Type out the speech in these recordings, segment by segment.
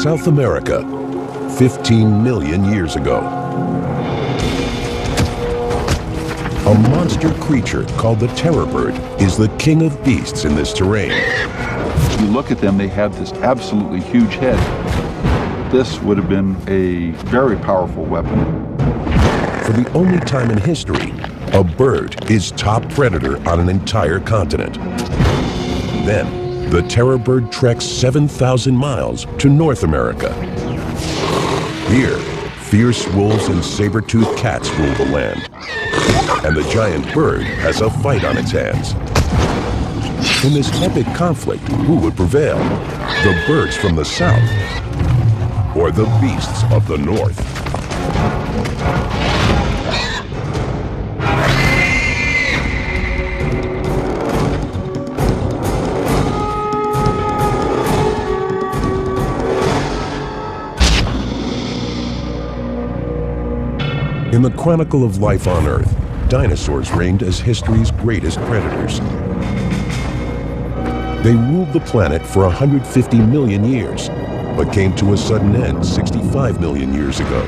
South America, 15 million years ago. A monster creature called the terror bird is the king of beasts in this terrain. You look at them, they have this absolutely huge head. This would have been a very powerful weapon. For the only time in history, a bird is top predator on an entire continent. Then, the terror bird treks 7,000 miles to North America. Here, fierce wolves and saber-toothed cats rule the land. And the giant bird has a fight on its hands. In this epic conflict, who would prevail? The birds from the south or the beasts of the north? In the chronicle of life on Earth, dinosaurs reigned as history's greatest predators. They ruled the planet for 150 million years, but came to a sudden end 65 million years ago.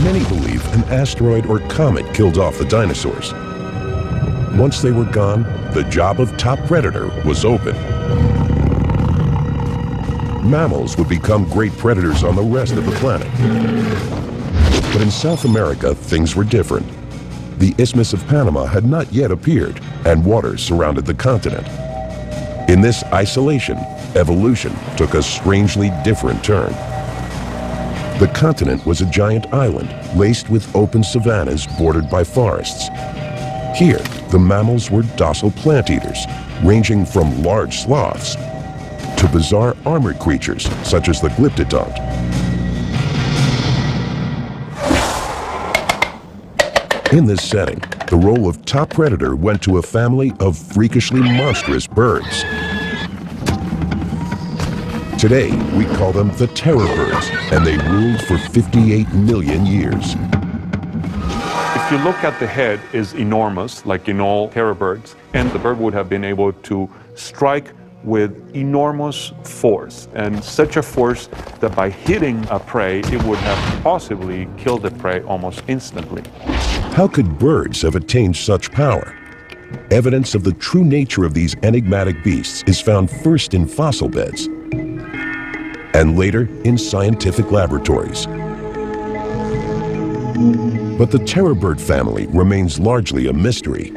Many believe an asteroid or comet killed off the dinosaurs. Once they were gone, the job of top predator was open. Mammals would become great predators on the rest of the planet. But in South America, things were different. The Isthmus of Panama had not yet appeared, and waters surrounded the continent. In this isolation, evolution took a strangely different turn. The continent was a giant island, laced with open savannas bordered by forests. Here, the mammals were docile plant eaters, ranging from large sloths to bizarre armored creatures such as the glyptodont. In this setting, the role of top predator went to a family of freakishly monstrous birds. Today, we call them the terror birds, and they ruled for 58 million years. If you look at the head, is enormous, like in all terror birds, and the bird would have been able to strike with enormous force, and such a force that by hitting a prey, it would have possibly killed the prey almost instantly. How could birds have attained such power? Evidence of the true nature of these enigmatic beasts is found first in fossil beds, and later in scientific laboratories. But the terror bird family remains largely a mystery.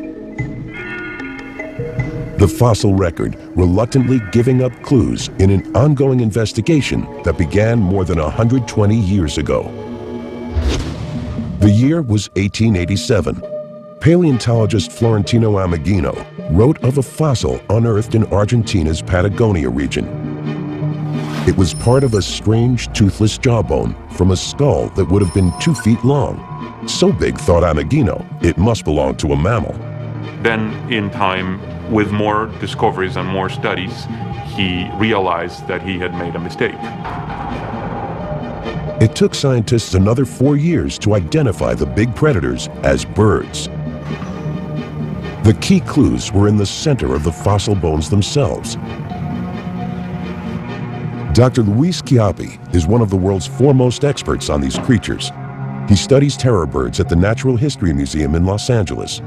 The fossil record reluctantly giving up clues in an ongoing investigation that began more than 120 years ago. The year was 1887. Paleontologist Florentino Ameghino wrote of a fossil unearthed in Argentina's Patagonia region. It was part of a strange toothless jawbone from a skull that would have been 2 feet long. So big, thought Ameghino, it must belong to a mammal. Then, in time, with more discoveries and more studies, he realized that he had made a mistake. It took scientists another 4 years to identify the big predators as birds. The key clues were in the center of the fossil bones themselves. Dr. Luis Chiappi is one of the world's foremost experts on these creatures. He studies terror birds at the Natural History Museum in Los Angeles.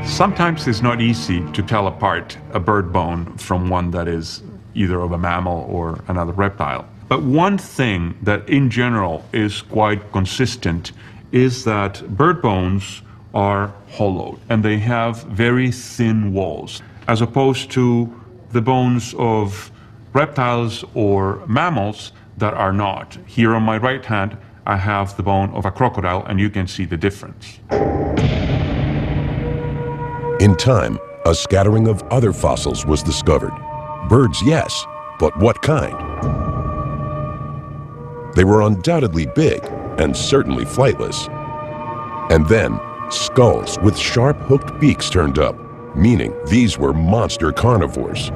Sometimes it's not easy to tell apart a bird bone from one that is either of a mammal or another reptile. But one thing that in general is quite consistent is that bird bones are hollowed and they have very thin walls, as opposed to the bones of reptiles or mammals that are not. Here on my right hand, I have the bone of a crocodile, and you can see the difference. In time, a scattering of other fossils was discovered. Birds, yes, but what kind? They were undoubtedly big and certainly flightless. And then, skulls with sharp hooked beaks turned up, meaning these were monster carnivores.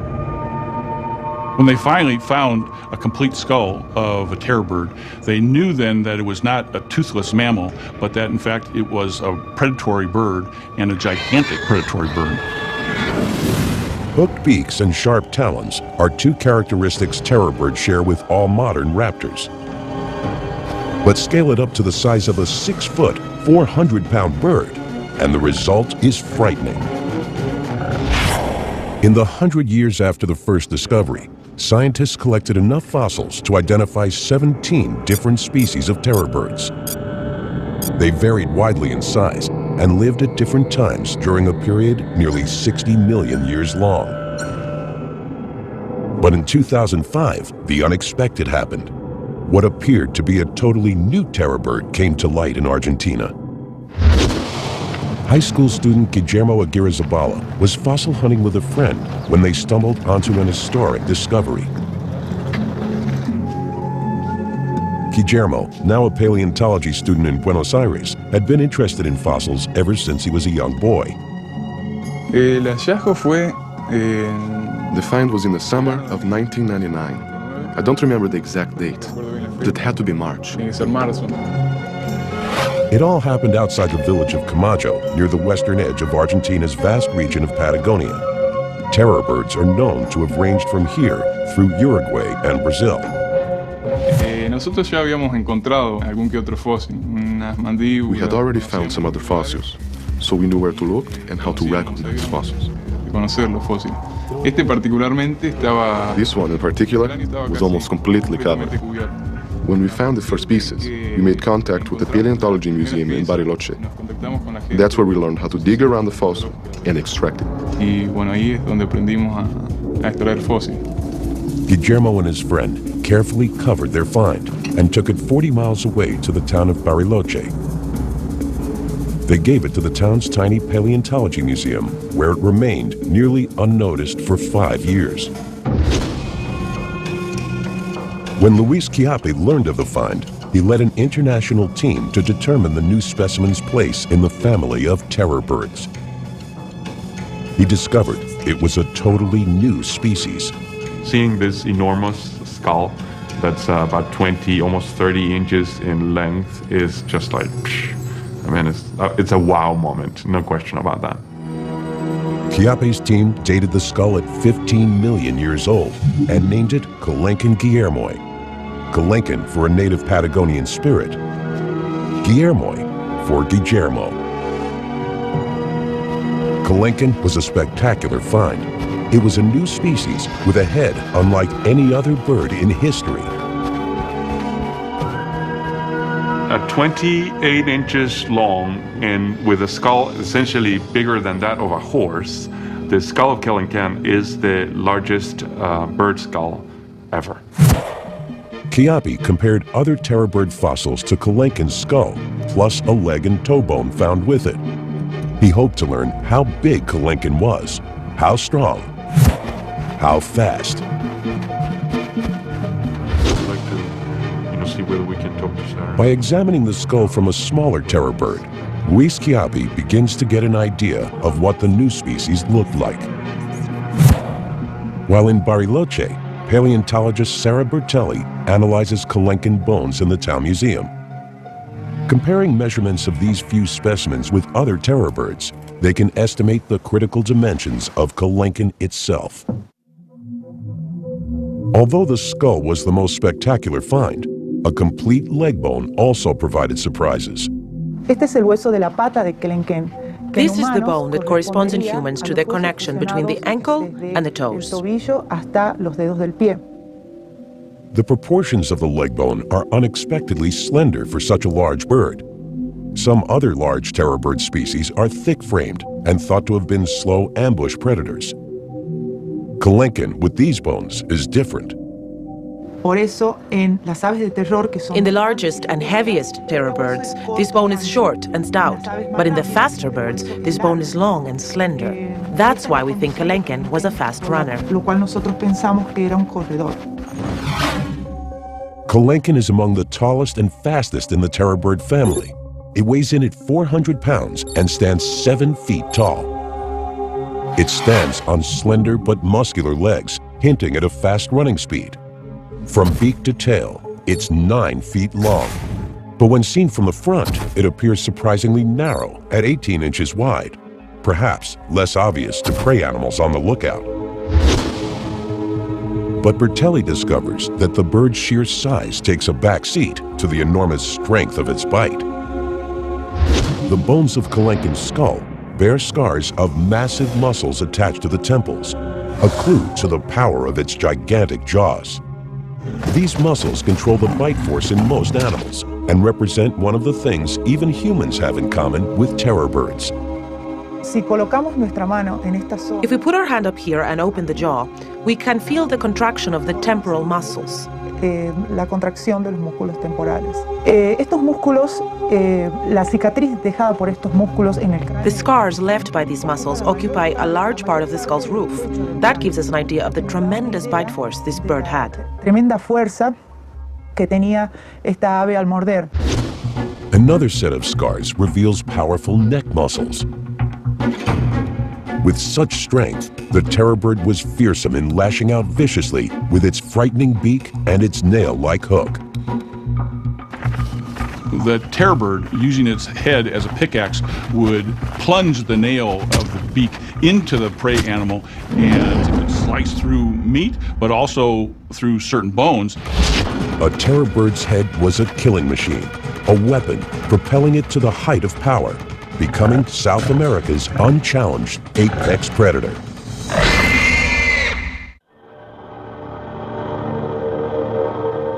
When they finally found a complete skull of a terror bird, they knew then that it was not a toothless mammal, but that in fact it was a predatory bird, and a gigantic predatory bird. Hooked beaks and sharp talons are two characteristics terror birds share with all modern raptors. But scale it up to the size of a 6-foot, 400-pound bird, and the result is frightening. In the 100 years after the first discovery, scientists collected enough fossils to identify 17 different species of terror birds. They varied widely in size and lived at different times during a period nearly 60 million years long. But in 2005, the unexpected happened. What appeared to be a totally new terror bird came to light in Argentina. High school student Guillermo Aguirre Zabala was fossil hunting with a friend when they stumbled onto an historic discovery. Guillermo, now a paleontology student in Buenos Aires, had been interested in fossils ever since he was a young boy. El hallazgo fue The find was in the summer of 1999. I don't remember the exact date, but it had to be March. tiene que ser marzo. It all happened outside the village of Camacho, near the western edge of Argentina's vast region of Patagonia. Terror birds are known to have ranged from here through Uruguay and Brazil. Nosotros ya habíamos encontrado algún que otro fósil, unas mandíbulas. We had already found some other fossils, so we knew where to look and how to recognize fossils. Conocer los fósiles. Este particularmente estaba. This one in particular was almost completely covered. When we found the first pieces, we made contact with the Paleontology Museum in Bariloche. That's where we learned how to dig around the fossil and extract it. Y bueno, ahí es donde aprendimos a extraer fósil. Guillermo and his friend carefully covered their find and took it 40 miles away to the town of Bariloche. They gave it to the town's tiny paleontology museum, where it remained nearly unnoticed for 5 years. When Luis Chiappe learned of the find, he led an international team to determine the new specimen's place in the family of terror birds. He discovered it was a totally new species. Seeing this enormous skull that's about 20, almost 30 inches in length is just like, I mean, it's a wow moment, no question about that. Chiappe's team dated the skull at 15 million years old and named it Colenkin guillermoi. Colenkin for a native Patagonian spirit, guillermoi for Guillermo. Colenkin was a spectacular find. It was a new species with a head unlike any other bird in history. At 28 inches long and with a skull essentially bigger than that of a horse, the skull of Colenkin is the largest bird skull ever. Chiappe compared other terror bird fossils to Colenkin's skull, plus a leg and toe bone found with it. He hoped to learn how big Colenkin was, how strong, how fast. I'd like to, see whether we can talk to Sarah. By examining the skull from a smaller terror bird, Luis Chiappe begins to get an idea of what the new species looked like. While in Bariloche, paleontologist Sarah Bertelli analyzes Colenkin bones in the town museum. Comparing measurements of these few specimens with other terror birds, they can estimate the critical dimensions of Colenkin itself. Although the skull was the most spectacular find, a complete leg bone also provided surprises. Este es el hueso de la pata de Colenkin. This is the bone that corresponds in humans to the connection between the ankle and the toes. The proportions of the leg bone are unexpectedly slender for such a large bird. Some other large terror bird species are thick-framed and thought to have been slow ambush predators. Colenkin with these bones is different. In the largest and heaviest terror birds, this bone is short and stout, but in the faster birds, this bone is long and slender. That's why we think Colenkin was a fast runner. Colenkin is among the tallest and fastest in the terror bird family. It weighs in at 400 pounds and stands 7 feet tall. It stands on slender but muscular legs, hinting at a fast running speed. From beak to tail, it's 9 feet long. But when seen from the front, it appears surprisingly narrow at 18 inches wide, perhaps less obvious to prey animals on the lookout. But Bertelli discovers that the bird's sheer size takes a back seat to the enormous strength of its bite. The bones of Kelenken's skull bear scars of massive muscles attached to the temples, a clue to the power of its gigantic jaws. These muscles control the bite force in most animals and represent one of the things even humans have in common with terror birds. Si colocamos nuestra mano en esta zona, If we put our hand up here and open the jaw, we can feel the contraction of the temporal muscles. la contracción de los músculos temporales. Estos músculos, la cicatriz dejada por estos músculos en el cráneo. The scars left by these muscles occupy a large part of the skull's roof. That gives us an idea of the tremendous bite force this bird had. Tremenda fuerza que tenía esta ave al morder. Another set of scars reveals powerful neck muscles. With such strength, the terror bird was fearsome in lashing out viciously with its frightening beak and its nail-like hook. The terror bird, using its head as a pickaxe, would plunge the nail of the beak into the prey animal and slice through meat, but also through certain bones. A terror bird's head was a killing machine, a weapon propelling it to the height of power, becoming South America's unchallenged apex predator.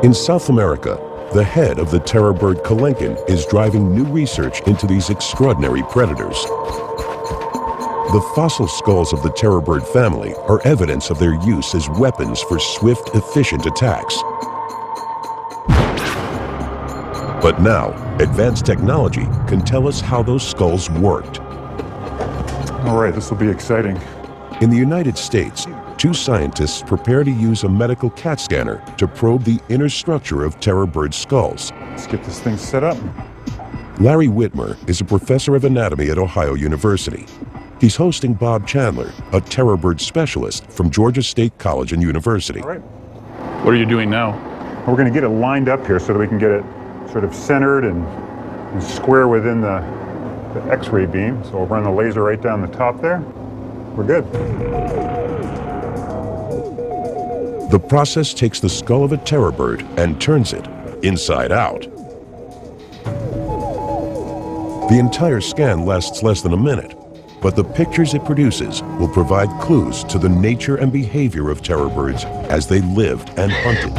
In South America, the head of the terror bird Kelenken is driving new research into these extraordinary predators. The fossil skulls of the terror bird family are evidence of their use as weapons for swift, efficient attacks. But now, advanced technology can tell us how those skulls worked. All right, this will be exciting. In the United States, two scientists prepare to use a medical CAT scanner to probe the inner structure of terror bird skulls. Let's get this thing set up. Larry Whitmer is a professor of anatomy at Ohio University. He's hosting Bob Chandler, a terror bird specialist from Georgia State College and University. All right. What are you doing now? We're going to get it lined up here so that we can get it sort of centered and square within the X-ray beam. So we'll run the laser right down the top there. We're good. The process takes the skull of a terror bird and turns it inside out. The entire scan lasts less than a minute, but the pictures it produces will provide clues to the nature and behavior of terror birds as they lived and hunted.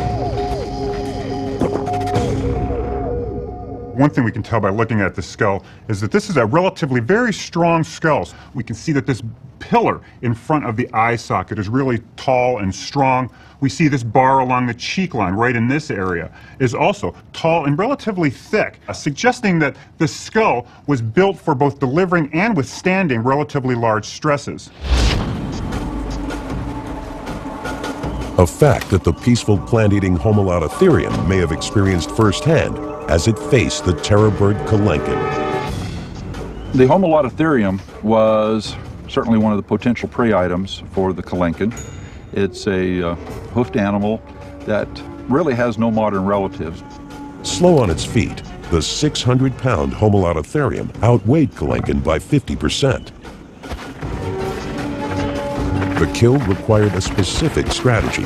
One thing we can tell by looking at the skull is that this is a relatively very strong skull. We can see that this pillar in front of the eye socket is really tall and strong. We see this bar along the cheek line right in this area is also tall and relatively thick, suggesting that the skull was built for both delivering and withstanding relatively large stresses. A fact that the peaceful plant-eating Homolototherium may have experienced firsthand as it faced the terror bird Kelenken. The Homolototherium was certainly one of the potential prey items for the Kelenken. It's a hoofed animal that really has no modern relatives. Slow on its feet, the 600-pound Homolototherium outweighed Kelenken by 50%. The kill required a specific strategy.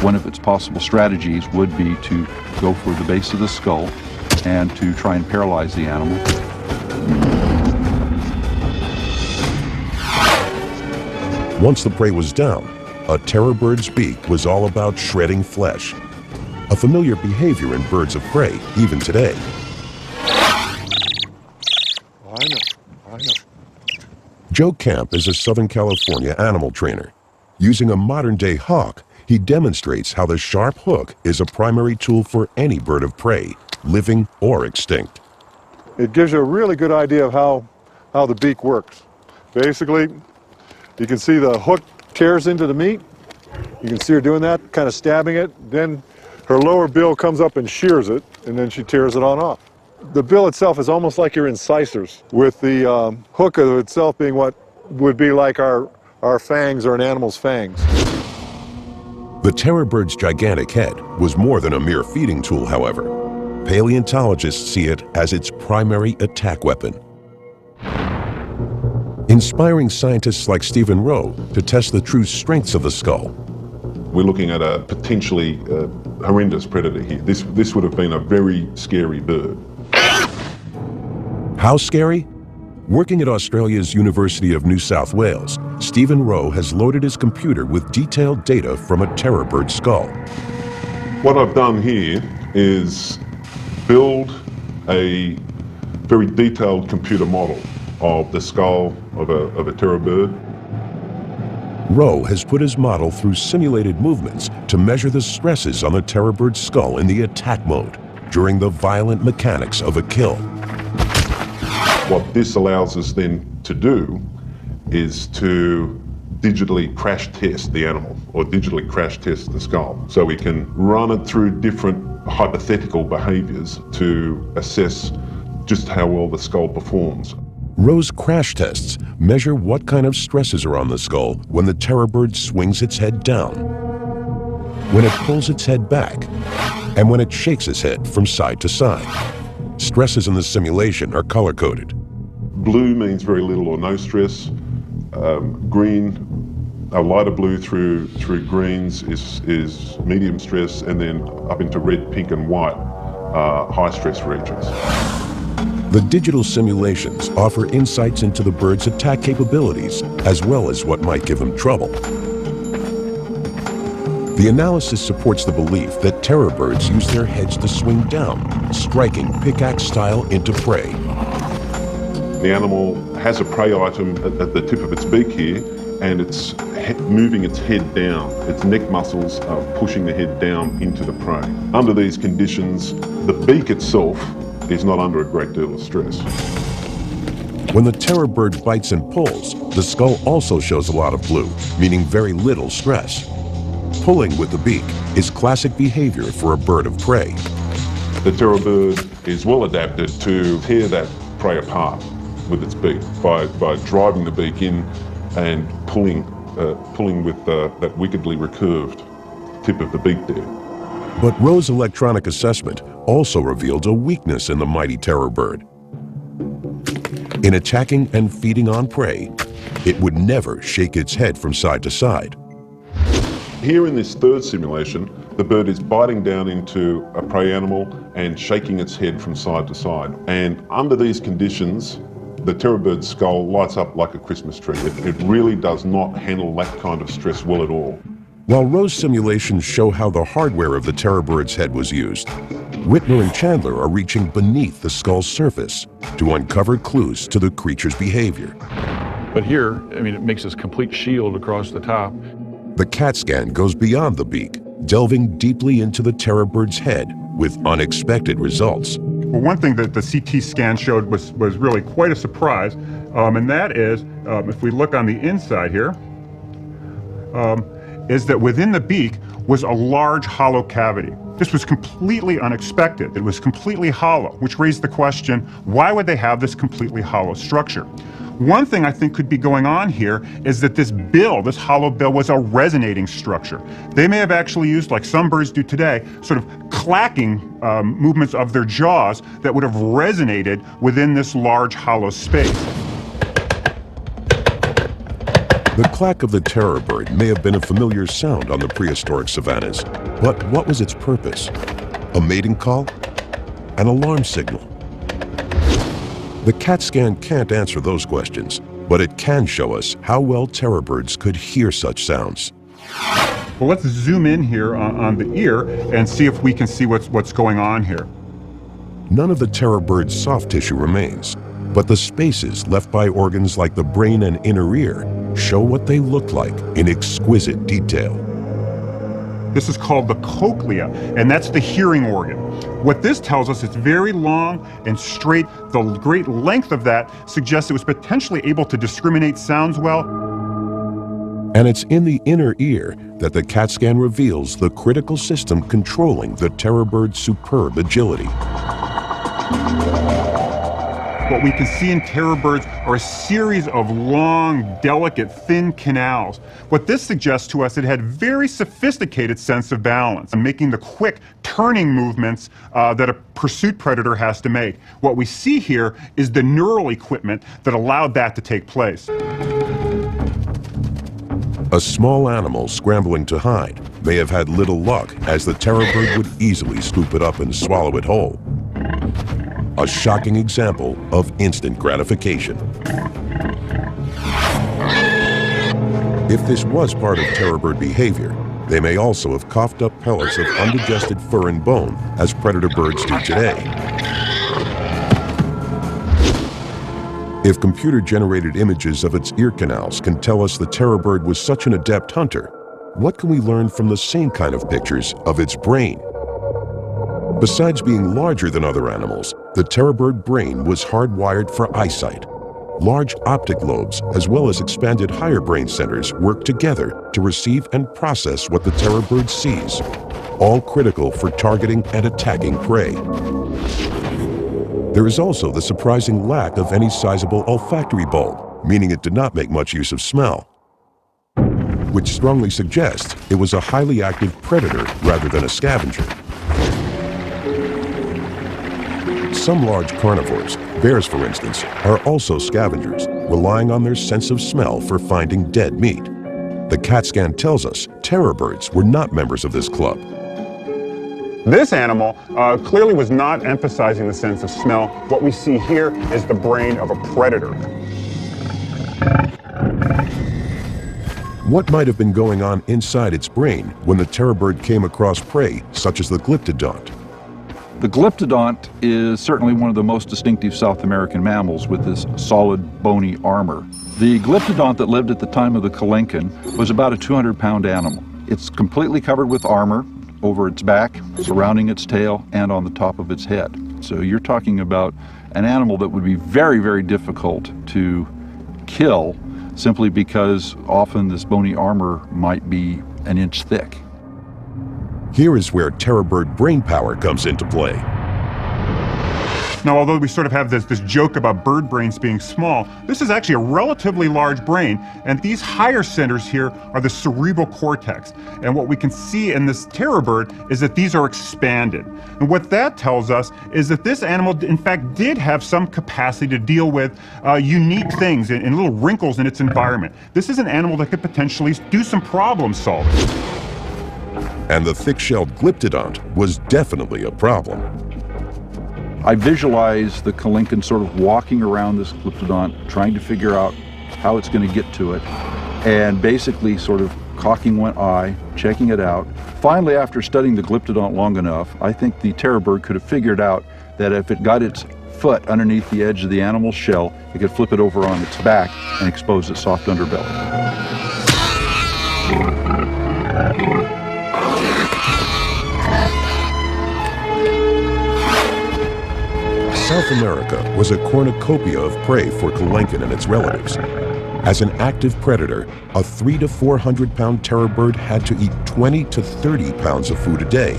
One of its possible strategies would be to go for the base of the skull and to try and paralyze the animal. Once the prey was down, a terror bird's beak was all about shredding flesh, a familiar behavior in birds of prey even today. I know. Joe Camp is a Southern California animal trainer. Using a modern-day hawk, he demonstrates how the sharp hook is a primary tool for any bird of prey, living or extinct. It gives you a really good idea of how the beak works. Basically, you can see the hook tears into the meat. You can see her doing that, kind of stabbing it. Then her lower bill comes up and shears it, and then she tears it on off. The bill itself is almost like your incisors, with the hook of itself being what would be like our fangs or an animal's fangs. The terror bird's gigantic head was more than a mere feeding tool, however. Paleontologists see it as its primary attack weapon. Inspiring scientists like Stephen Rowe to test the true strengths of the skull. We're looking at a potentially horrendous predator here. This would have been a very scary bird. How scary? Working at Australia's University of New South Wales, Stephen Rowe has loaded his computer with detailed data from a terror bird skull. What I've done here is build a very detailed computer model of the skull of a terror bird. Rowe has put his model through simulated movements to measure the stresses on the terror bird's skull in the attack mode during the violent mechanics of a kill. What this allows us then to do is to digitally crash test the animal, or digitally crash test the skull. So we can run it through different hypothetical behaviors to assess just how well the skull performs. Rowe's crash tests measure what kind of stresses are on the skull when the terror bird swings its head down, when it pulls its head back, and when it shakes its head from side to side. Stresses in the simulation are color-coded. Blue means very little or no stress. Green, a lighter blue through greens is medium stress, and then up into red, pink, and white high stress regions. The digital simulations offer insights into the bird's attack capabilities, as well as what might give him trouble. The analysis supports the belief that terror birds use their heads to swing down, striking pickaxe-style into prey. The animal has a prey item at the tip of its beak here, and it's moving its head down. Its neck muscles are pushing the head down into the prey. Under these conditions, the beak itself is not under a great deal of stress. When the terror bird bites and pulls, the skull also shows a lot of blue, meaning very little stress. Pulling with the beak is classic behavior for a bird of prey. The terror bird is well adapted to tear that prey apart with its beak by driving the beak in and pulling with that wickedly recurved tip of the beak there. But Rowe's electronic assessment also revealed a weakness in the mighty terror bird. In attacking and feeding on prey, it would never shake its head from side to side. Here in this third simulation, the bird is biting down into a prey animal and shaking its head from side to side. And under these conditions, the terror bird's skull lights up like a Christmas tree. It really does not handle that kind of stress well at all. While Rowe's simulations show how the hardware of the terror bird's head was used, Whitmer and Chandler are reaching beneath the skull's surface to uncover clues to the creature's behavior. But here, I mean, it makes this complete shield across the top. The CAT scan goes beyond the beak, delving deeply into the terror bird's head with unexpected results. Well, one thing that the CT scan showed was really quite a surprise, and that is, if we look on the inside here, is that within the beak was a large hollow cavity. This was completely unexpected. It was completely hollow, which raised the question, why would they have this completely hollow structure? One thing I think could be going on here is that this bill, this hollow bill, was a resonating structure. They may have actually used, like some birds do today, sort of clacking movements of their jaws that would have resonated within this large hollow space. The clack of the terror bird may have been a familiar sound on the prehistoric savannas, but what was its purpose? A mating call? An alarm signal? The CAT scan can't answer those questions, but it can show us how well terror birds could hear such sounds. Well, let's zoom in here on the ear and see if we can see what's going on here. None of the terror bird's soft tissue remains, but the spaces left by organs like the brain and inner ear show what they look like in exquisite detail. This is called the cochlea, and that's the hearing organ. What this tells us, it's very long and straight. The great length of that suggests it was potentially able to discriminate sounds well. And it's in the inner ear that the CAT scan reveals the critical system controlling the terror bird's superb agility. What we can see in terror birds are a series of long, delicate, thin canals. What this suggests to us, it had very sophisticated sense of balance and making the quick turning movements that a pursuit predator has to make. What we see here is the neural equipment that allowed that to take place. A small animal scrambling to hide, may have had little luck, as the terror bird would easily scoop it up and swallow it whole. A shocking example of instant gratification. If this was part of terror bird behavior, they may also have coughed up pellets of undigested fur and bone, as predator birds do today. If computer-generated images of its ear canals can tell us the terror bird was such an adept hunter, what can we learn from the same kind of pictures of its brain? Besides being larger than other animals, the terror bird brain was hardwired for eyesight. Large optic lobes, as well as expanded higher brain centers, work together to receive and process what the terror bird sees, all critical for targeting and attacking prey. There is also the surprising lack of any sizable olfactory bulb, meaning it did not make much use of smell, which strongly suggests it was a highly active predator rather than a scavenger. Some large carnivores, bears for instance, are also scavengers, relying on their sense of smell for finding dead meat. The CAT scan tells us terror birds were not members of this club. This animal clearly was not emphasizing the sense of smell. What we see here is the brain of a predator. What might have been going on inside its brain when the terror bird came across prey, such as the glyptodont? The glyptodont is certainly one of the most distinctive South American mammals with this solid, bony armor. The glyptodont that lived at the time of the Kelenken was about a 200-pound animal. It's completely covered with armor over its back, surrounding its tail, and on the top of its head. So you're talking about an animal that would be very, very difficult to kill simply because often this bony armor might be an inch thick. Here is where terror bird brain power comes into play. Now, although we sort of have this joke about bird brains being small, this is actually a relatively large brain, and these higher centers here are the cerebral cortex. And what we can see in this terror bird is that these are expanded. And what that tells us is that this animal, in fact, did have some capacity to deal with unique things and little wrinkles in its environment. This is an animal that could potentially do some problem solving. And the thick-shelled glyptodont was definitely a problem. I visualize the Kelenken sort of walking around this glyptodont, trying to figure out how it's going to get to it, and basically sort of cocking one eye, checking it out. Finally, after studying the glyptodont long enough, I think the terror bird could have figured out that if it got its foot underneath the edge of the animal's shell, it could flip it over on its back and expose its soft underbelly. South America was a cornucopia of prey for Kelenken and its relatives. As an active predator, a 300 to 400-pound terror bird had to eat 20 to 30 pounds of food a day,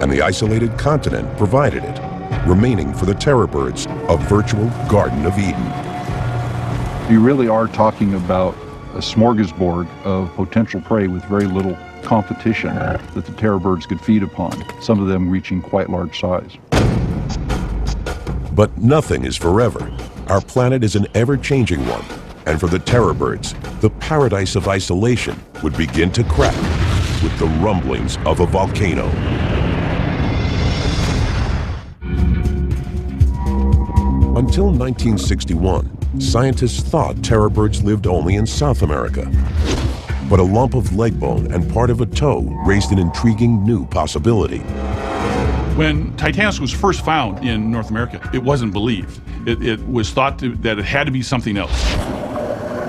and the isolated continent provided it, remaining for the terror birds a virtual Garden of Eden. You really are talking about a smorgasbord of potential prey with very little competition that the terror birds could feed upon, some of them reaching quite large size. But nothing is forever. Our planet is an ever-changing one, and for the terror birds, the paradise of isolation would begin to crack with the rumblings of a volcano. Until 1961, scientists thought terror birds lived only in South America. But a lump of leg bone and part of a toe raised an intriguing new possibility. When Titanis was first found in North America, it wasn't believed. It was thought that it had to be something else.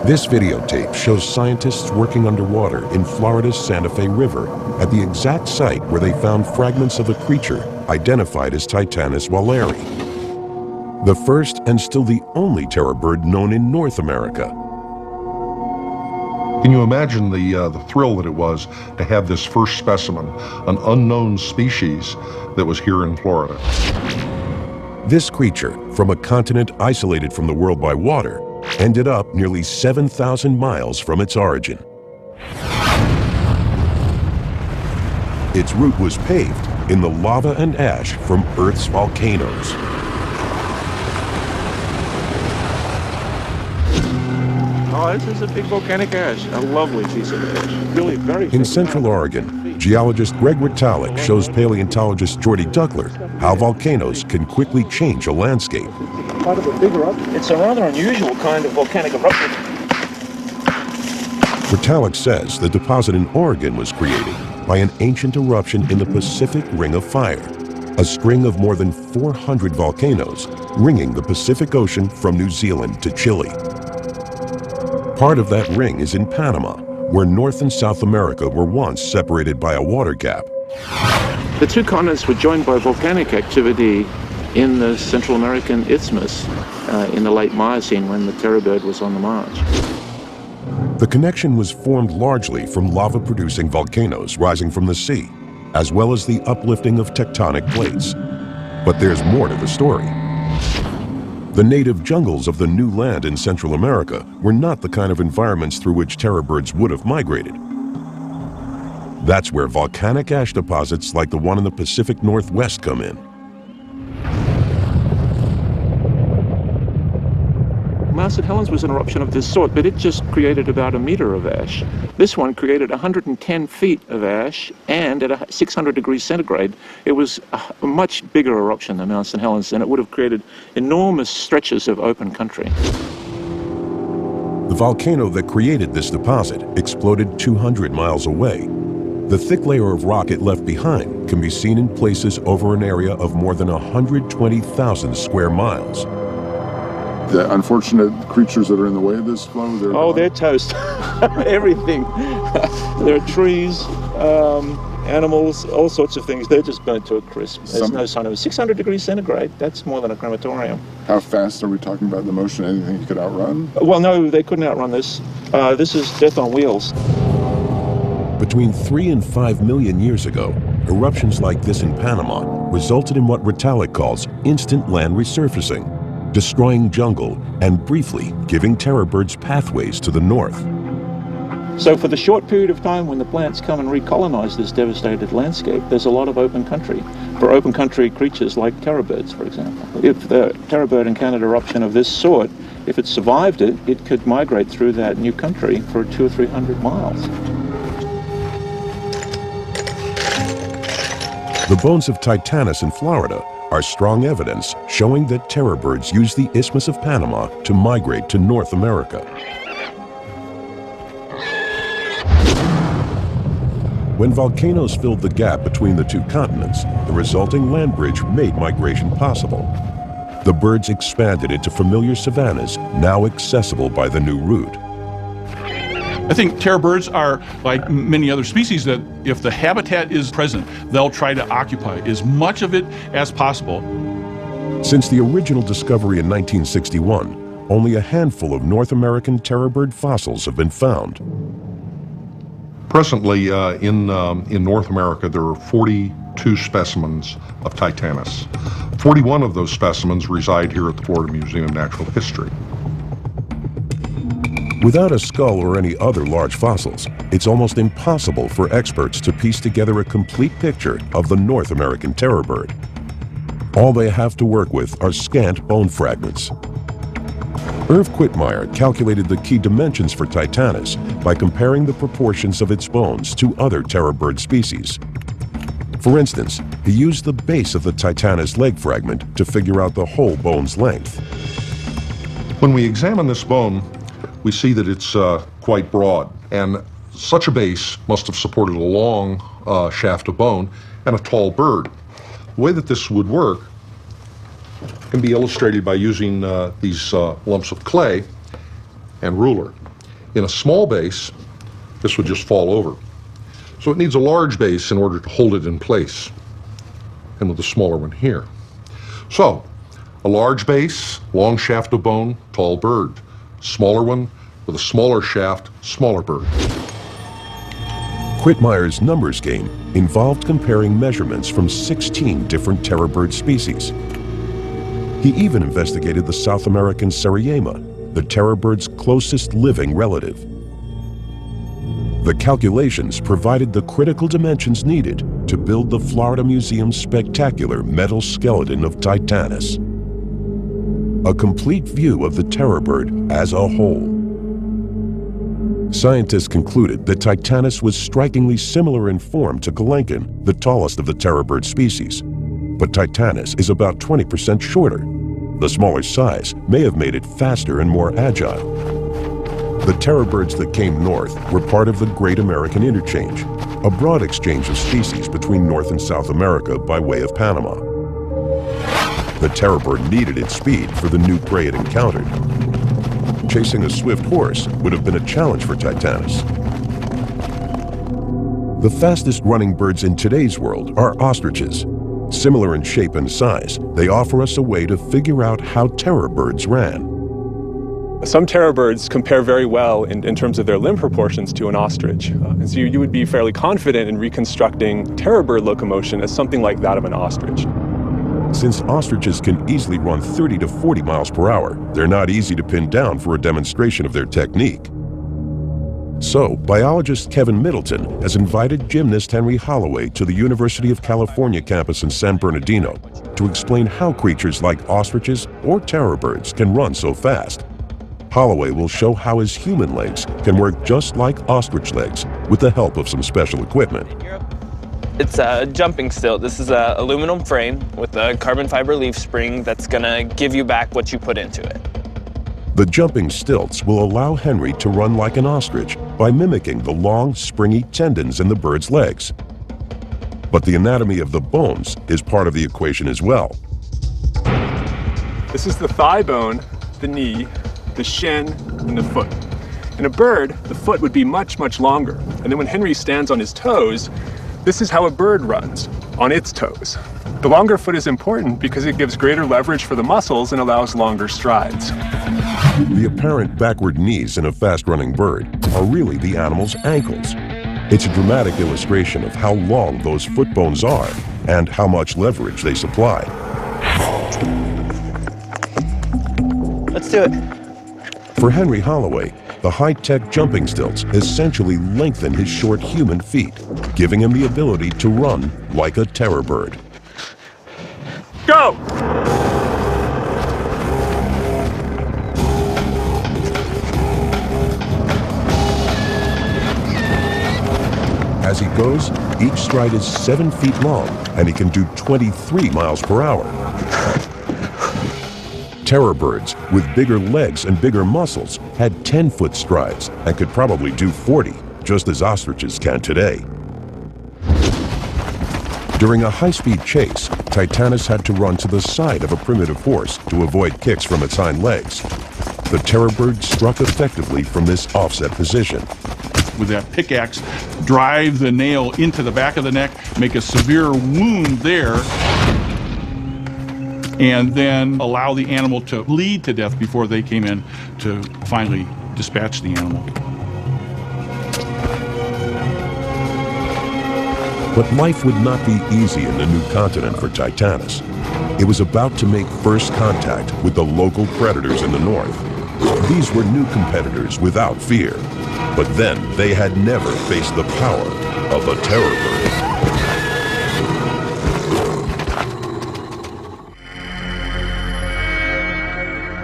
This videotape shows scientists working underwater in Florida's Santa Fe River at the exact site where they found fragments of a creature identified as Titanis walleri, the first and still the only terror bird known in North America. Can you imagine the thrill that it was to have this first specimen, an unknown species that was here in Florida? This creature, from a continent isolated from the world by water, ended up nearly 7,000 miles from its origin. Its route was paved in the lava and ash from Earth's volcanoes. was is a big volcanic ash, a lovely piece of ash. Really very. In Central Oregon, geologist Greg Ritalik shows paleontologist Jordy Duckler how volcanoes can quickly change a landscape. Part of a big eruption. It's a rather unusual kind of volcanic eruption. Ritalik says the deposit in Oregon was created by an ancient eruption in the Pacific Ring of Fire, a string of more than 400 volcanoes ringing the Pacific Ocean from New Zealand to Chile. Part of that ring is in Panama, where North and South America were once separated by a water gap. The two continents were joined by volcanic activity in the Central American Isthmus in the late Miocene when the terror bird was on the march. The connection was formed largely from lava-producing volcanoes rising from the sea, as well as the uplifting of tectonic plates. But there's more to the story. The native jungles of the new land in Central America were not the kind of environments through which terror birds would have migrated. That's where volcanic ash deposits like the one in the Pacific Northwest come in. Mount St. Helens was an eruption of this sort, but it just created about a meter of ash. This one created 110 feet of ash, and at 600 degrees centigrade, it was a much bigger eruption than Mount St. Helens, and it would have created enormous stretches of open country. The volcano that created this deposit exploded 200 miles away. The thick layer of rock it left behind can be seen in places over an area of more than 120,000 square miles. The unfortunate creatures that are in the way of this flow, they're toast. Everything. There are trees, animals, all sorts of things. They're just burnt to a crisp. There's no sign of it. 600 degrees centigrade, that's more than a crematorium. How fast are we talking about the motion? Anything you could outrun? Well, no, they couldn't outrun this. This is death on wheels. Between 3 and 5 million years ago, eruptions like this in Panama resulted in what Ritalik calls instant land resurfacing, destroying jungle and briefly giving terror birds pathways to the north. So for the short period of time when the plants come and recolonize this devastated landscape, there's a lot of open country for open country creatures like terror birds, for example. If the terror bird encountered eruption of this sort, if it survived it, it could migrate through that new country for 200 or 300 miles. The bones of Titanus in Florida are strong evidence showing that terror birds use the Isthmus of Panama to migrate to North America. When volcanoes filled the gap between the two continents, the resulting land bridge made migration possible. The birds expanded into familiar savannas, now accessible by the new route. I think terror birds are like many other species that if the habitat is present, they'll try to occupy as much of it as possible. Since the original discovery in 1961, only a handful of North American terror bird fossils have been found. Presently, in North America, there are 42 specimens of Titanus. 41 of those specimens reside here at the Florida Museum of Natural History. Without a skull or any other large fossils, it's almost impossible for experts to piece together a complete picture of the North American terror bird. All they have to work with are scant bone fragments. Irv Quittmeyer calculated the key dimensions for Titanus by comparing the proportions of its bones to other terror bird species. For instance, he used the base of the Titanus leg fragment to figure out the whole bone's length. When we examine this bone, we see that it's quite broad, and such a base must have supported a long shaft of bone and a tall bird. The way that this would work can be illustrated by using these lumps of clay and ruler. In a small base, this would just fall over. So it needs a large base in order to hold it in place, and with a smaller one here. So, a large base, long shaft of bone, tall bird. Smaller one with a smaller shaft, smaller bird. Quittmeyer's numbers game involved comparing measurements from 16 different terror bird species. He even investigated the South American Seriema, the terror bird's closest living relative. The calculations provided the critical dimensions needed to build the Florida Museum's spectacular metal skeleton of Titanus. A complete view of the terror bird as a whole. Scientists concluded that Titanus was strikingly similar in form to Kelenken, the tallest of the terror bird species. But Titanus is about 20% shorter. The smaller size may have made it faster and more agile. The terror birds that came north were part of the Great American Interchange, a broad exchange of species between North and South America by way of Panama. The terror bird needed its speed for the new prey it encountered. Chasing a swift horse would have been a challenge for Titanus. The fastest running birds in today's world are ostriches. Similar in shape and size, they offer us a way to figure out how terror birds ran. Some terror birds compare very well in terms of their limb proportions to an ostrich. And so you would be fairly confident in reconstructing terror bird locomotion as something like that of an ostrich. Since ostriches can easily run 30 to 40 miles per hour, they're not easy to pin down for a demonstration of their technique. So, biologist Kevin Middleton has invited gymnast Henry Holloway to the University of California campus in San Bernardino to explain how creatures like ostriches or terror birds can run so fast. Holloway will show how his human legs can work just like ostrich legs with the help of some special equipment. It's a jumping stilt. This is an aluminum frame with a carbon fiber leaf spring that's gonna give you back what you put into it. The jumping stilts will allow Henry to run like an ostrich by mimicking the long, springy tendons in the bird's legs. But the anatomy of the bones is part of the equation as well. This is the thigh bone, the knee, the shin, and the foot. In a bird, the foot would be much, much longer. And then when Henry stands on his toes, this is how a bird runs, on its toes. The longer foot is important because it gives greater leverage for the muscles and allows longer strides. The apparent backward knees in a fast-running bird are really the animal's ankles. It's a dramatic illustration of how long those foot bones are and how much leverage they supply. Let's do it. For Henry Holloway, the high-tech jumping stilts essentially lengthen his short human feet, giving him the ability to run like a terror bird. Go! As he goes, each stride is 7 feet long, and he can do 23 miles per hour. Terror birds, with bigger legs and bigger muscles, had 10-foot strides and could probably do 40, just as ostriches can today. During a high-speed chase, Titanus had to run to the side of a primitive horse to avoid kicks from its hind legs. The terror bird struck effectively from this offset position. With that pickaxe, drive the nail into the back of the neck, make a severe wound there, and then allow the animal to bleed to death before they came in to finally dispatch the animal. But life would not be easy in the new continent for Titanus. It was about to make first contact with the local predators in the north. These were new competitors without fear, but then they had never faced the power of a terror bird.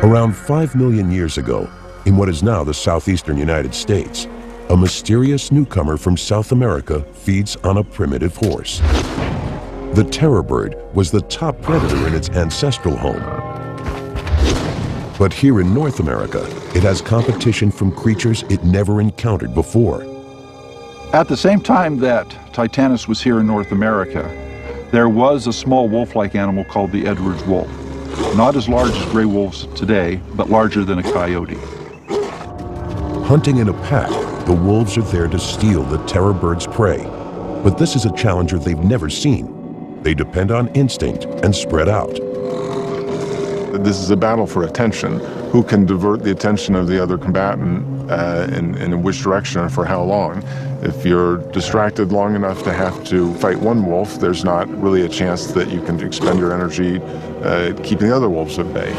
Around 5 million years ago, in what is now the southeastern United States, a mysterious newcomer from South America feeds on a primitive horse. The terror bird was the top predator in its ancestral home. But here in North America, it has competition from creatures it never encountered before. At the same time that Titanus was here in North America, there was a small wolf-like animal called the Edwards wolf. Not as large as gray wolves today, but larger than a coyote. Hunting in a pack, the wolves are there to steal the terror bird's prey. But this is a challenger they've never seen. They depend on instinct and spread out. This is a battle for attention. Who can divert the attention of the other combatant in which direction and for how long? If you're distracted long enough to have to fight one wolf, there's not really a chance that you can expend your energy keeping the other wolves at bay.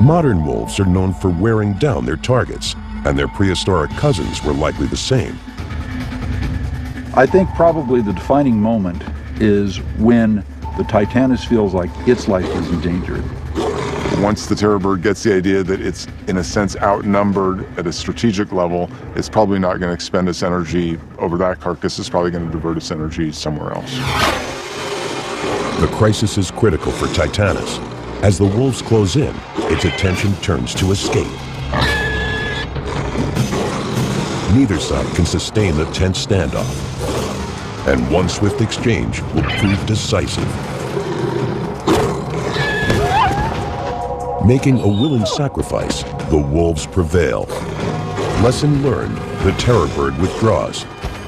Modern wolves are known for wearing down their targets, and their prehistoric cousins were likely the same. I think probably the defining moment is when the Titanus feels like its life is endangered. Once the terror bird gets the idea that it's, in a sense, outnumbered at a strategic level, it's probably not going to expend its energy over that carcass. It's probably going to divert its energy somewhere else. The crisis is critical for Titanus. As the wolves close in, its attention turns to escape. Neither side can sustain the tense standoff, and one swift exchange will prove decisive. Making a willing sacrifice, the wolves prevail. Lesson learned, the terror bird withdraws,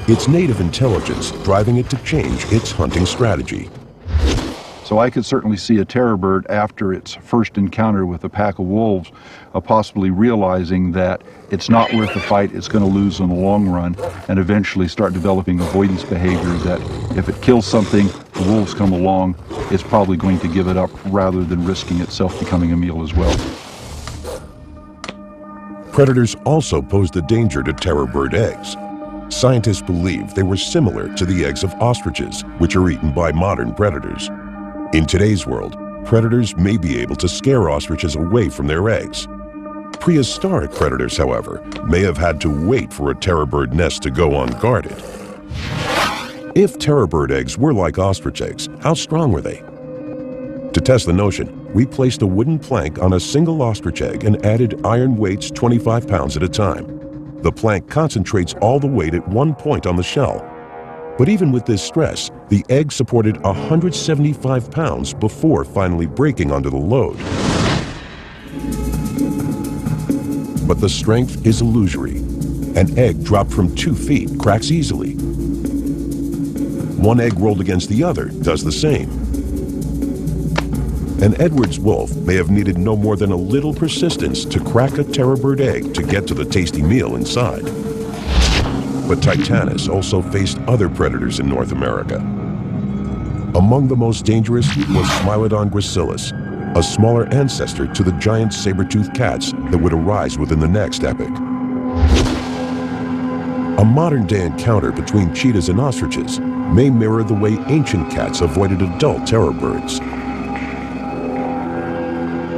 its native intelligence driving it to change its hunting strategy. So I could certainly see a terror bird after its first encounter with a pack of wolves possibly realizing that it's not worth the fight, it's going to lose in the long run, and eventually start developing avoidance behavior that if it kills something, the wolves come along, it's probably going to give it up rather than risking itself becoming a meal as well. Predators also posed a danger to terror bird eggs. Scientists believe they were similar to the eggs of ostriches, which are eaten by modern predators. In today's world, predators may be able to scare ostriches away from their eggs. Prehistoric predators, however, may have had to wait for a terror bird nest to go unguarded. If terror bird eggs were like ostrich eggs, how strong were they? To test the notion, we placed a wooden plank on a single ostrich egg and added iron weights 25 pounds at a time. The plank concentrates all the weight at one point on the shell. But even with this stress, the egg supported 175 pounds before finally breaking under the load. But the strength is illusory. An egg dropped from 2 feet cracks easily. One egg rolled against the other does the same. An Edwards wolf may have needed no more than a little persistence to crack a terror bird egg to get to the tasty meal inside. But Titanus also faced other predators in North America. Among the most dangerous was Smilodon gracilis, a smaller ancestor to the giant saber-toothed cats that would arise within the next epoch. A modern-day encounter between cheetahs and ostriches may mirror the way ancient cats avoided adult terror birds.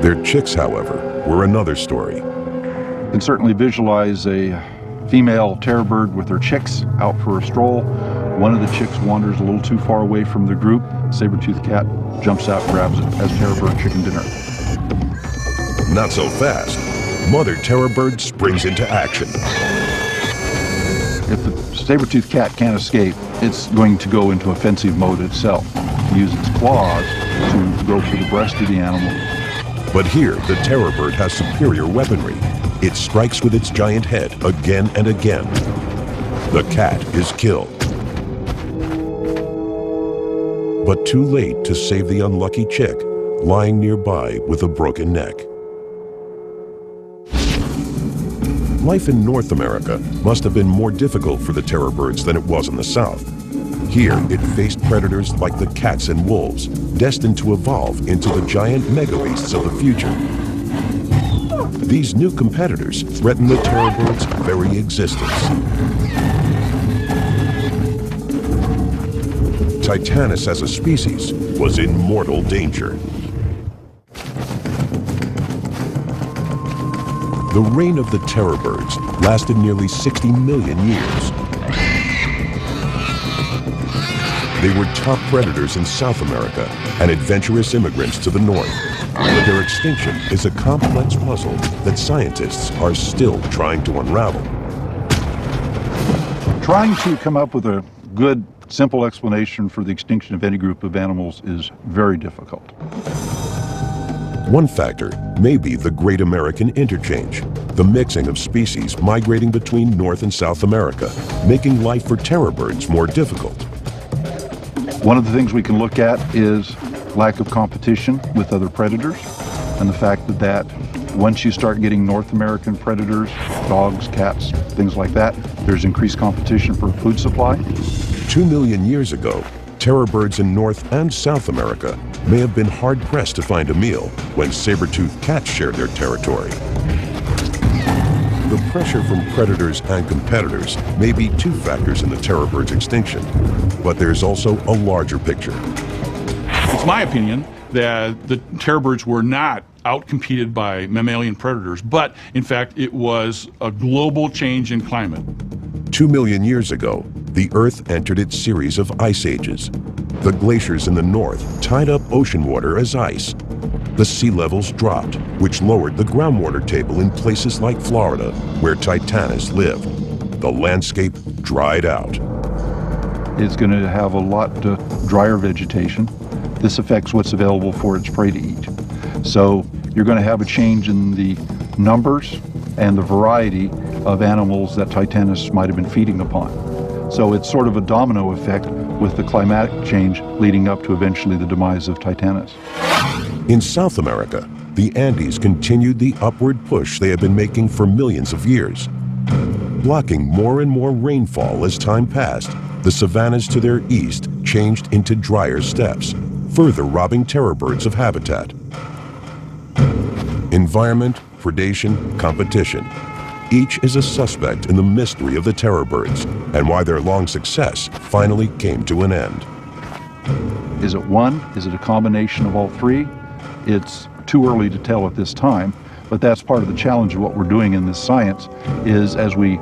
Their chicks, however, were another story. You can certainly visualize a female terror bird with her chicks out for a stroll. One of the chicks wanders a little too far away from the group. Saber-toothed cat jumps out, grabs it, has terror bird chicken dinner. Not so fast. Mother terror bird springs into action. If the saber-toothed cat can't escape, it's going to go into offensive mode itself. Use its claws to go for the breast of the animal. But here, the terror bird has superior weaponry. It strikes with its giant head again and again. The cat is killed. But too late to save the unlucky chick, lying nearby with a broken neck. Life in North America must have been more difficult for the terror birds than it was in the South. Here, it faced predators like the cats and wolves, destined to evolve into the giant megabeasts of the future. These new competitors threaten the terror bird's very existence. Titanus as a species was in mortal danger. The reign of the terror birds lasted nearly 60 million years. They were top predators in South America and adventurous immigrants to the north. But their extinction is a complex puzzle that scientists are still trying to unravel. Trying to come up with a good, simple explanation for the extinction of any group of animals is very difficult. One factor may be the Great American Interchange, the mixing of species migrating between North and South America, making life for terror birds more difficult. One of the things we can look at is lack of competition with other predators, and the fact that once you start getting North American predators, dogs, cats, things like that, there's increased competition for food supply. 2 million years ago, terror birds in North and South America may have been hard-pressed to find a meal when saber-toothed cats shared their territory. The pressure from predators and competitors may be two factors in the terror bird's extinction, but there's also a larger picture. It's my opinion that the terror birds were not outcompeted by mammalian predators, but in fact it was a global change in climate. 2 million years ago, the Earth entered its series of ice ages. The glaciers in the north tied up ocean water as ice. The sea levels dropped, which lowered the groundwater table in places like Florida, where Titanus lived. The landscape dried out. It's going to have a lot drier vegetation. This affects what's available for its prey to eat. So you're going to have a change in the numbers and the variety of animals that Titanus might have been feeding upon. So it's sort of a domino effect with the climatic change leading up to eventually the demise of Titanus. In South America, the Andes continued the upward push they had been making for millions of years. Blocking more and more rainfall as time passed, the savannas to their east changed into drier steppes, further robbing terror birds of habitat. Environment, predation, competition. Each is a suspect in the mystery of the terror birds and why their long success finally came to an end. Is it one? Is it a combination of all three? It's too early to tell at this time, but that's part of the challenge of what we're doing in this science, is as we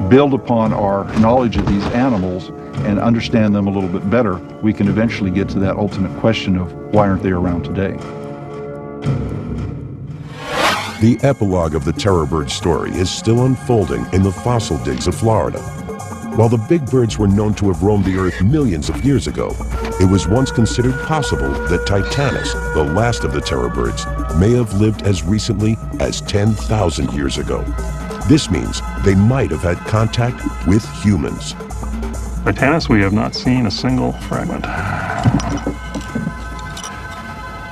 build upon our knowledge of these animals and understand them a little bit better, we can eventually get to that ultimate question of why aren't they around today? The epilogue of the terror bird story is still unfolding in the fossil digs of Florida. While the big birds were known to have roamed the earth millions of years ago, it was once considered possible that Titanus, the last of the terror birds, may have lived as recently as 10,000 years ago. This means they might have had contact with humans. Titanus, we have not seen a single fragment.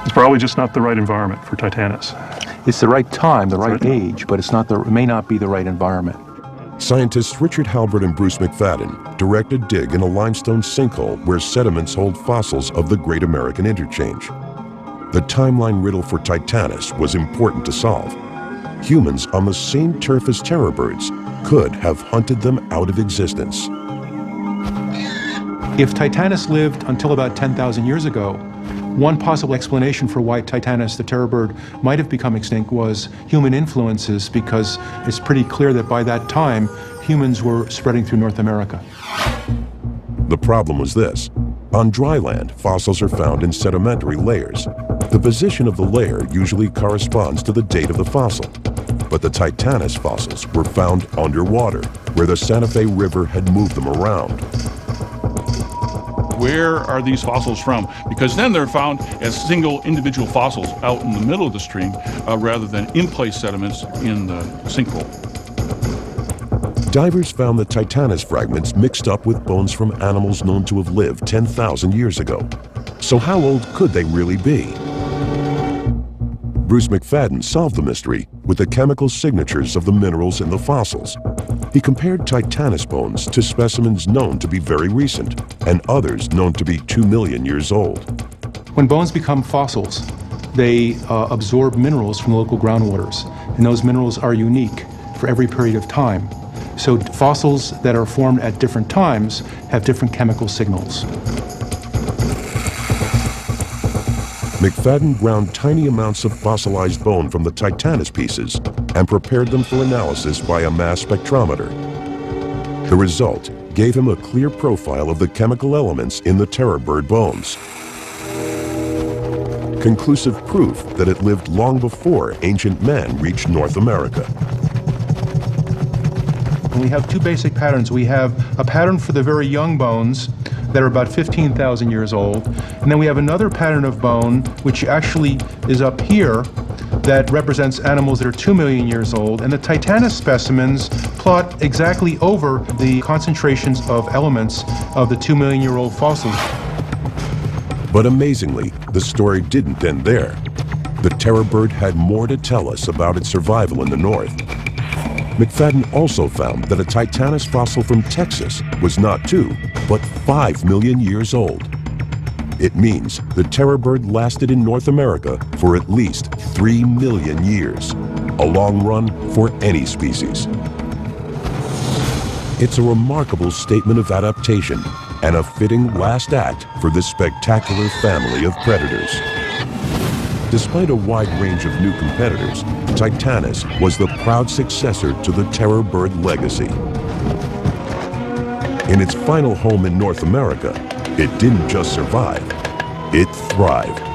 It's probably just not the right environment for Titanus. It's the right time, the right age, but it may not be the right environment. Scientists Richard Halbert and Bruce McFadden direct a dig in a limestone sinkhole where sediments hold fossils of the Great American Interchange. The timeline riddle for Titanus was important to solve. Humans on the same turf as terror birds could have hunted them out of existence. If Titanus lived until about 10,000 years ago, one possible explanation for why Titanus, the terror bird, might have become extinct was human influences, because it's pretty clear that by that time, humans were spreading through North America. The problem was this. On dry land, fossils are found in sedimentary layers. The position of the layer usually corresponds to the date of the fossil. But the Titanus fossils were found underwater, where the Santa Fe River had moved them around. Where are these fossils from? Because then they're found as single individual fossils out in the middle of the stream rather than in-place sediments in the sinkhole. Divers found the Titanus fragments mixed up with bones from animals known to have lived 10,000 years ago. So how old could they really be? Bruce McFadden solved the mystery with the chemical signatures of the minerals in the fossils. He compared Titanus bones to specimens known to be very recent and others known to be 2 million years old. When bones become fossils, they absorb minerals from local groundwaters, and those minerals are unique for every period of time. So fossils that are formed at different times have different chemical signals. McFadden ground tiny amounts of fossilized bone from the Titanus pieces and prepared them for analysis by a mass spectrometer. The result gave him a clear profile of the chemical elements in the terror bird bones. Conclusive proof that it lived long before ancient men reached North America. We have two basic patterns. We have a pattern for the very young bones that are about 15,000 years old, and then we have another pattern of bone, which actually is up here, that represents animals that are 2 million years old, and the Titanus specimens plot exactly over the concentrations of elements of the 2 million year old fossils. But amazingly, the story didn't end there. The terror bird had more to tell us about its survival in the north. McFadden also found that a Titanus fossil from Texas was not 2, but 5 million years old. It means the terror bird lasted in North America for at least 3 million years, a long run for any species. It's a remarkable statement of adaptation and a fitting last act for this spectacular family of predators. Despite a wide range of new competitors, Titanus was the proud successor to the terror bird legacy. In its final home in North America, it didn't just survive, it thrived.